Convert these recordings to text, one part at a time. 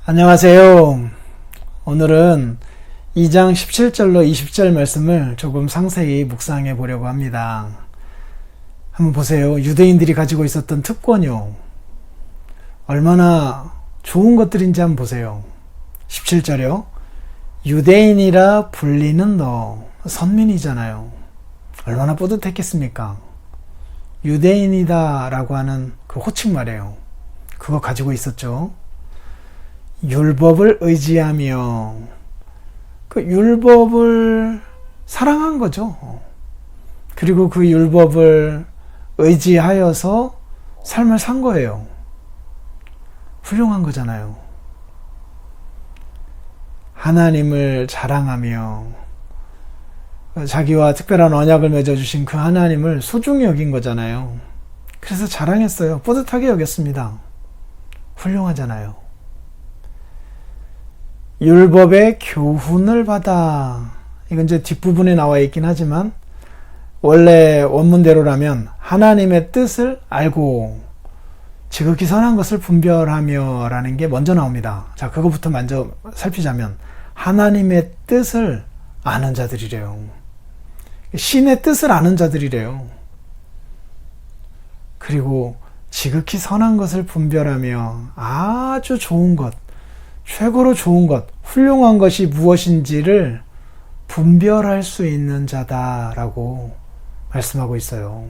안녕하세요. 오늘은 2장 17절로 20절 말씀을 조금 상세히 묵상해 보려고 합니다. 한번 보세요. 유대인들이 가지고 있었던 특권이요. 얼마나 좋은 것들인지 한번 보세요. 17절이요. 유대인이라 불리는 너, 선민이잖아요. 얼마나 뿌듯했겠습니까? 유대인이다 라고 하는 그 호칭말이에요. 그거 가지고 있었죠. 율법을 의지하며 그 율법을 사랑한 거죠. 그리고 그 율법을 의지하여서 삶을 산 거예요. 훌륭한 거잖아요. 하나님을 자랑하며 자기와 특별한 언약을 맺어주신 그 하나님을 소중히 여긴 거잖아요. 그래서 자랑했어요. 뿌듯하게 여겼습니다. 훌륭하잖아요. 율법의 교훈을 받아. 이건 이제 뒷부분에 나와 있긴 하지만 원래 원문대로라면 하나님의 뜻을 알고 지극히 선한 것을 분별하며 라는 게 먼저 나옵니다. 자, 그거부터 먼저 살피자면 하나님의 뜻을 아는 자들이래요. 신의 뜻을 아는 자들이래요. 그리고 지극히 선한 것을 분별하며 아주 좋은 것, 최고로 좋은 것, 훌륭한 것이 무엇인지를 분별할 수 있는 자다라고 말씀하고 있어요.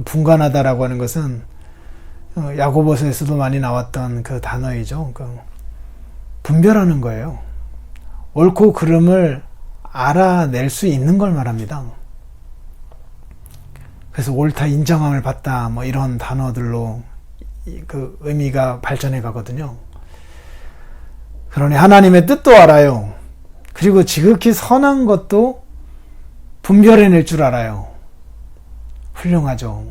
분간하다라고 하는 것은 야고보서에서도 많이 나왔던 그 단어이죠. 분별하는 거예요. 옳고 그름을 알아낼 수 있는 걸 말합니다. 그래서 옳다 인정함을 받다 뭐 이런 단어들로 그 의미가 발전해 가거든요. 그러니 하나님의 뜻도 알아요. 그리고 지극히 선한 것도 분별해낼 줄 알아요. 훌륭하죠.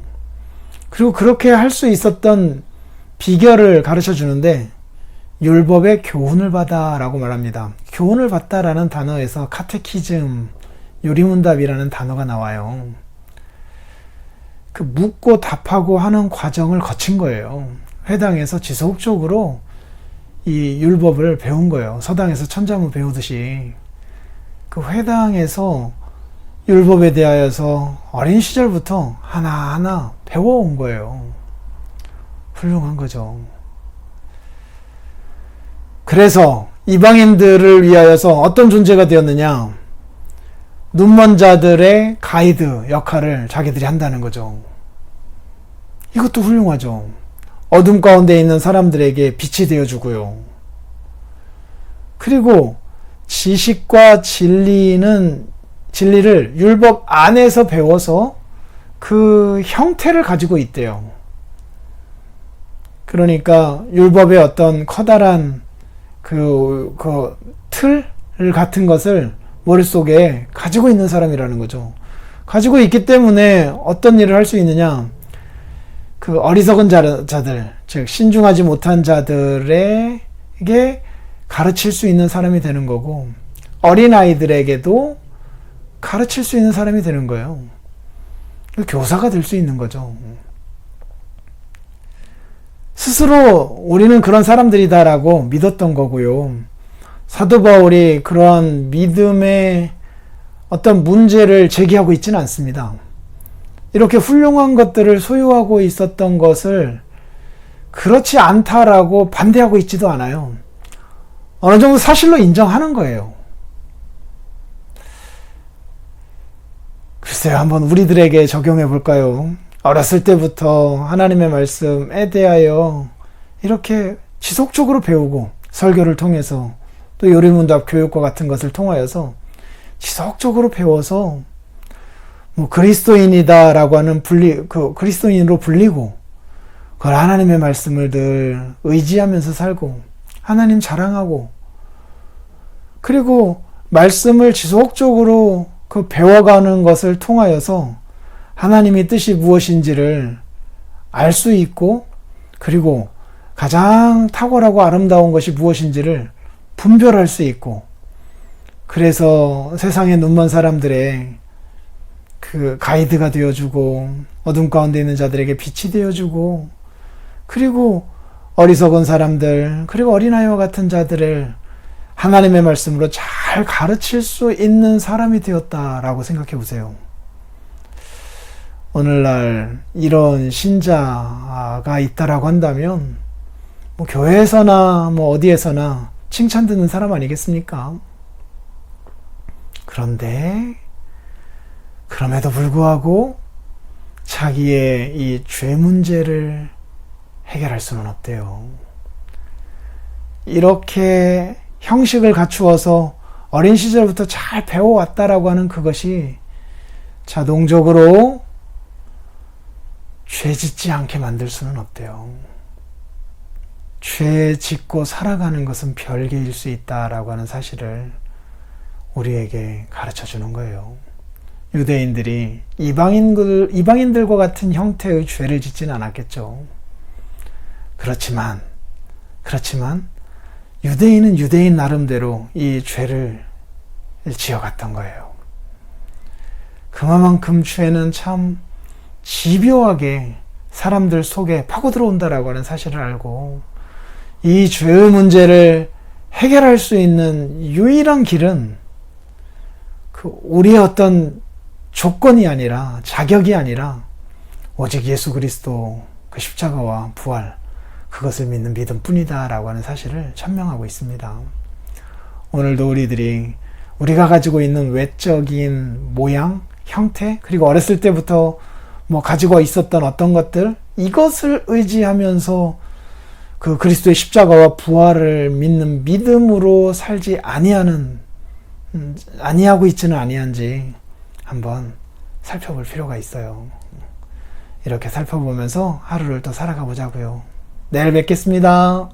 그리고 그렇게 할 수 있었던 비결을 가르쳐 주는데 율법의 교훈을 받아 라고 말합니다. 교훈을 받다라는 단어에서 카테키즘, 요리문답이라는 단어가 나와요. 그 묻고 답하고 하는 과정을 거친 거예요. 회당에서 지속적으로 이 율법을 배운 거예요. 서당에서 천자문 배우듯이 그 회당에서 율법에 대하여서 어린 시절부터 하나하나 배워온 거예요. 훌륭한 거죠. 그래서 이방인들을 위하여서 어떤 존재가 되었느냐? 눈먼 자들의 가이드 역할을 자기들이 한다는 거죠. 이것도 훌륭하죠. 어둠 가운데 있는 사람들에게 빛이 되어주고요. 그리고 지식과 진리를 율법 안에서 배워서 그 형태를 가지고 있대요. 그러니까 율법의 어떤 커다란 그 틀 같은 것을 머릿속에 가지고 있는 사람이라는 거죠. 가지고 있기 때문에 어떤 일을 할 수 있느냐? 그 어리석은 자들, 즉 신중하지 못한 자들에게 가르칠 수 있는 사람이 되는 거고, 어린아이들에게도 가르칠 수 있는 사람이 되는 거예요. 교사가 될 수 있는 거죠. 스스로 우리는 그런 사람들이다라고 믿었던 거고요. 사도 바울이 그러한 믿음의 어떤 문제를 제기하고 있지는 않습니다. 이렇게 훌륭한 것들을 소유하고 있었던 것을 그렇지 않다라고 반대하고 있지도 않아요. 어느 정도 사실로 인정하는 거예요. 글쎄요, 한번 우리들에게 적용해 볼까요? 어렸을 때부터 하나님의 말씀에 대하여 이렇게 지속적으로 배우고 설교를 통해서 또 요리문답 교육과 같은 것을 통하여서 지속적으로 배워서 뭐 그리스도인이다라고 하는 그리스도인으로 불리고 그걸 하나님의 말씀을 늘 의지하면서 살고 하나님 자랑하고 그리고 말씀을 지속적으로 그 배워가는 것을 통하여서 하나님의 뜻이 무엇인지를 알 수 있고 그리고 가장 탁월하고 아름다운 것이 무엇인지를 분별할 수 있고 그래서 세상의 눈먼 사람들의 그 가이드가 되어주고 어둠 가운데 있는 자들에게 빛이 되어주고 그리고 어리석은 사람들, 그리고 어린아이와 같은 자들을 하나님의 말씀으로 잘 가르칠 수 있는 사람이 되었다라고 생각해 보세요. 오늘날 이런 신자가 있다라고 한다면 뭐 교회에서나 뭐 어디에서나 칭찬 듣는 사람 아니겠습니까? 그런데 그럼에도 불구하고 자기의 이 죄 문제를 해결할 수는 없대요. 이렇게 형식을 갖추어서 어린 시절부터 잘 배워왔다라고 하는 그것이 자동적으로 죄 짓지 않게 만들 수는 없대요. 죄 짓고 살아가는 것은 별개일 수 있다라고 하는 사실을 우리에게 가르쳐 주는 거예요. 유대인들이 이방인들과 같은 형태의 죄를 짓지는 않았겠죠. 그렇지만 유대인은 유대인 나름대로 이 죄를 지어갔던 거예요. 그만큼 죄는 참 집요하게 사람들 속에 파고 들어온다라고 하는 사실을 알고 이 죄의 문제를 해결할 수 있는 유일한 길은 우리의 어떤 조건이 아니라 자격이 아니라 오직 예수 그리스도 그 십자가와 부활 그것을 믿는 믿음 뿐이다 라고 하는 사실을 천명하고 있습니다. 오늘도 우리가 가지고 있는 외적인 모양, 형태, 그리고 어렸을 때부터 가지고 있었던 어떤 것들, 이것을 의지하면서 그 그리스도의 십자가와 부활을 믿는 믿음으로 살지 아니하고 있지는 아니한지 한번 살펴볼 필요가 있어요. 이렇게 살펴보면서 하루를 또 살아가 보자고요. 내일 뵙겠습니다.